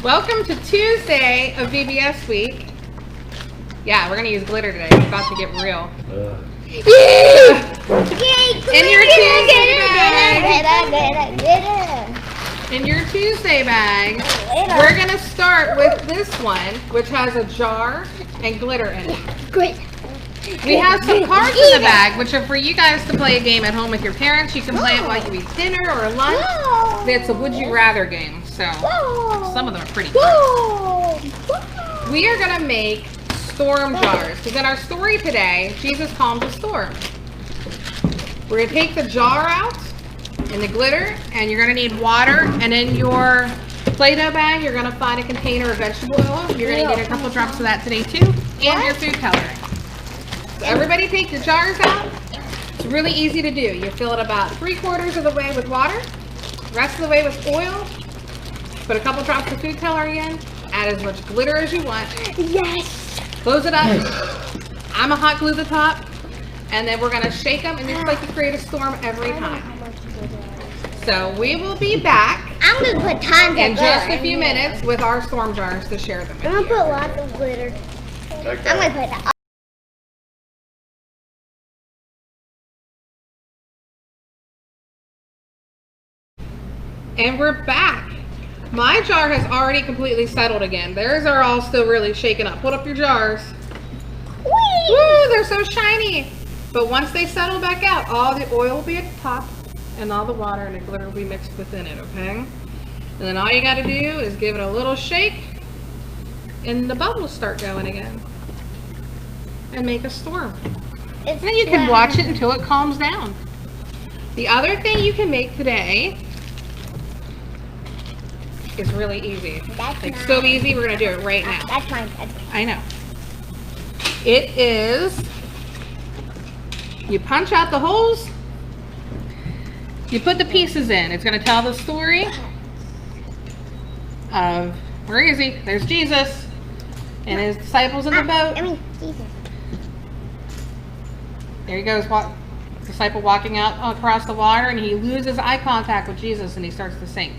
Welcome to Tuesday of VBS week. Yeah, we're gonna use glitter today. It's about to get real. In your Tuesday bag, we're gonna start with this one, which has a jar and glitter in it. We have some cards in the bag, which are for you guys to play a game at home with your parents. You can play it while you eat dinner or lunch. It's a would you rather game, so some of them are pretty cool. We are gonna make storm jars, because in our story today, Jesus calmed a storm. We're gonna take the jar out and the glitter, and you're gonna need water, and in your Play-Doh bag, you're gonna find a container of vegetable oil. You're gonna get a couple drops of that today too, and your food coloring. So everybody take your jars out. It's really easy to do. You fill it about 3/4 of the way with water, rest of the way with oil, put a couple drops of food coloring in, add as much glitter as you want. Yes! Close it up. I'm gonna hot glue the top, and then we're gonna shake them, and just like you create a storm every time. So we will be back I'm gonna put tons in of just glitter a few minutes with our storm jars to share them. I'm gonna put lots of glitter. Okay. I'm gonna put that. And we're back. My jar has already completely settled again. Theirs are all still really shaken up. Hold up your jars. Woo, they're so shiny. But once they settle back out, all the oil will be at the top, and all the water and the glitter will be mixed within it, okay? And then all you gotta do is give it a little shake, and the bubbles start going again. And make a storm. And then you can watch it until it calms down. The other thing you can make today is really easy. That's so easy, we're gonna do it right now. That's mine. I know. It is, you punch out the holes, you put the pieces in. It's gonna tell the story of, where is he? There's Jesus and his disciples in the boat. Jesus. There he goes, disciple walking out across the water, and he loses eye contact with Jesus and he starts to sink.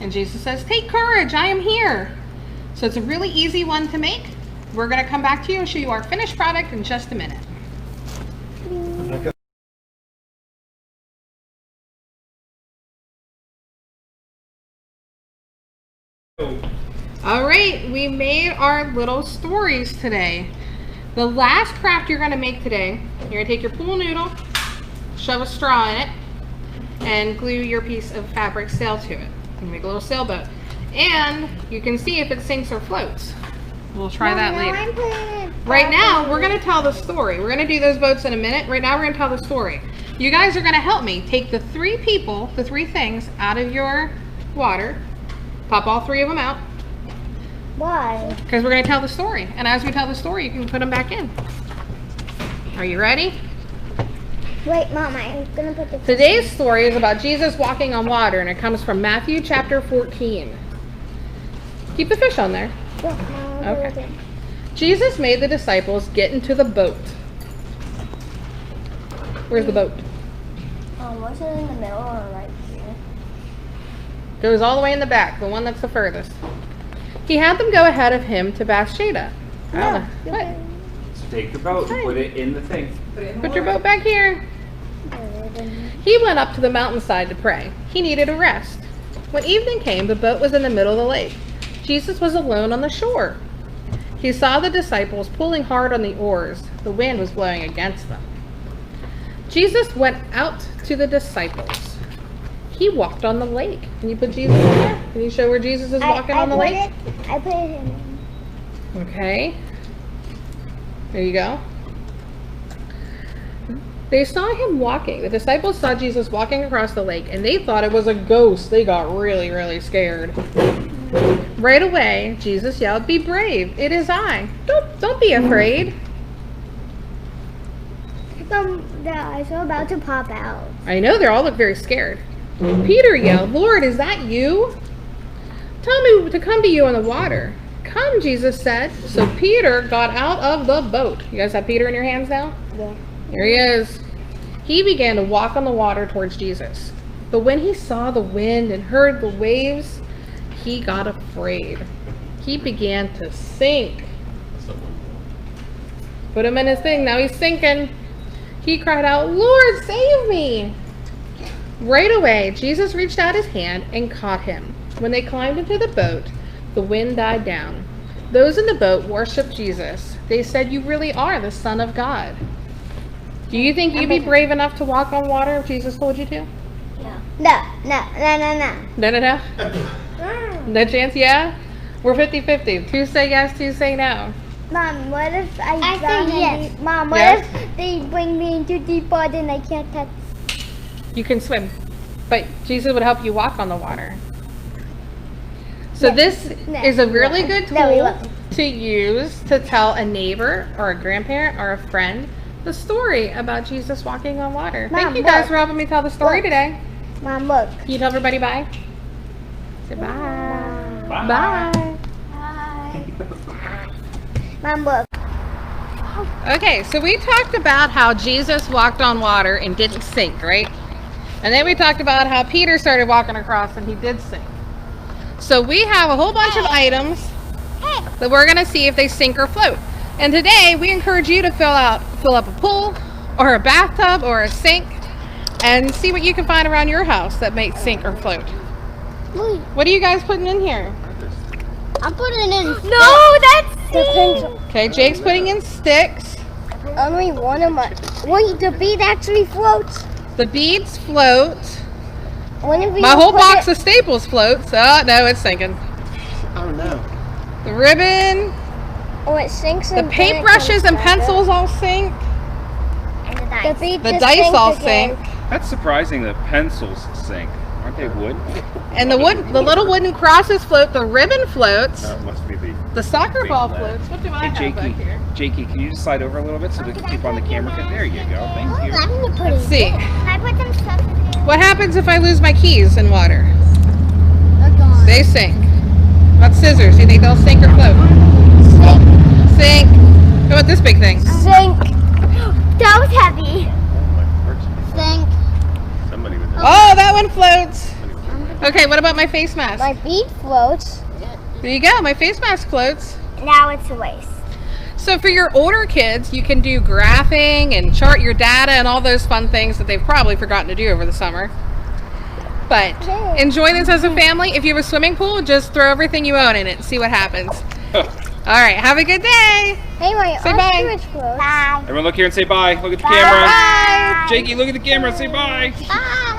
And Jesus says, take courage, I am here. So it's a really easy one to make. We're going to come back to you and show you our finished product in just a minute. Okay. All right, we made our little stories today. The last craft you're going to make today, you're going to take your pool noodle, shove a straw in it, and glue your piece of fabric sail to it. And make a little sailboat. And you can see if it sinks or floats. We'll try that later. Right now, we're going to tell the story. We're going to do those boats in a minute. Right now, we're going to tell the story. You guys are going to help me take the 3 people, the 3 things out of your water. Pop all 3 of them out. Why? Because we're going to tell the story. And as we tell the story, you can put them back in. Are you ready? Wait, Mama, I'm gonna put the. Today's story is about Jesus walking on water, and it comes from Matthew chapter 14. Keep the fish on there. Okay. Jesus made the disciples get into the boat. Where's the boat? Was it in the middle or right here? Goes all the way in the back, the one that's the furthest. He had them go ahead of him to Bethsaida. No. What? Take the boat and put it in the thing. Put your boat back here. He went up to the mountainside to pray. He needed a rest. When evening came, the boat was in the middle of the lake. Jesus was alone on the shore. He saw the disciples pulling hard on the oars. The wind was blowing against them. Jesus went out to the disciples. He walked on the lake. Can you put Jesus in there? Can you show where Jesus is walking on the lake? I put it in. Okay. There you go. They saw him walking. The disciples saw Jesus walking across the lake, and they thought it was a ghost. They got really, really scared. Right away, Jesus yelled, "Be brave! It is I! Don't be afraid!" The eyes are about to pop out. I know, they all look very scared. Peter yelled, "Lord, is that you? Tell me to come to you on the water." "Come," Jesus said. So Peter got out of the boat. You guys have Peter in your hands now? Yeah. Here he is. He began to walk on the water towards Jesus. But when he saw the wind and heard the waves, he got afraid. He began to sink. Put him in his thing. Now he's sinking. He cried out, "Lord, save me!" Right away, Jesus reached out his hand and caught him. When they climbed into the boat, the wind died down. Those in the boat worshiped Jesus. They said, "You really are the Son of God." Do you think you'd be brave enough to walk on water if Jesus told you to? No. No. No chance, yeah? We're 50-50. Two say yes, two say no. Mom, what if I say yes? Mom, what Yes? if they bring me into deep water and I can't touch? You can swim, but Jesus would help you walk on the water. So this is a really good tool to use to tell a neighbor or a grandparent or a friend the story about Jesus walking on water. Mom, Thank you guys look. for helping me tell the story today. Mom, look. Can you tell everybody bye? Say bye. Bye. Mom, look. Okay, so we talked about how Jesus walked on water and didn't sink, right? And then we talked about how Peter started walking across and he did sink. So we have a whole bunch of items that we're going to see if they sink or float. And today we encourage you to fill up a pool or a bathtub or a sink and see what you can find around your house that makes sink or float. What are you guys putting in here? I'm putting in. No, that's sticks. Okay, Jake's putting in sticks. Only one of my. Wait, the bead actually floats. The beads float. Whenever My you whole put box it- of staples floats. Oh, no, it's sinking. Oh no. The ribbon, Oh, it sinks. the paintbrushes and pencils all sink. And the dice. The dice all sink. That's surprising that pencils sink. Aren't they wood? And the little wooden crosses float. The ribbon floats. That must be The soccer big ball lead. floats. What do I Hey, have back here? Jakey, can you just slide over a little bit so we can keep on the camera? There you go. Thank you. Let's see. Can I put some stuff in there? What happens if I lose my keys in water? They're gone. They sink. What about scissors? Do you think they'll sink or float? Sink. How about this big thing? Sink. That was heavy. Sink. Somebody was Oh, that one floats. Okay, what about my face mask? My bead floats. There you go. My face mask floats. Now it's a waste. So for your older kids, you can do graphing and chart your data and all those fun things that they've probably forgotten to do over the summer. But enjoy this as a family. If you have a swimming pool, just throw everything you own in it and see what happens. All right, have a good day. Hey, my Say bye. ostrich floats. Bye. Everyone look here and say bye. Look at the Bye. camera. Bye. Jakey, look at the camera and say bye. Bye.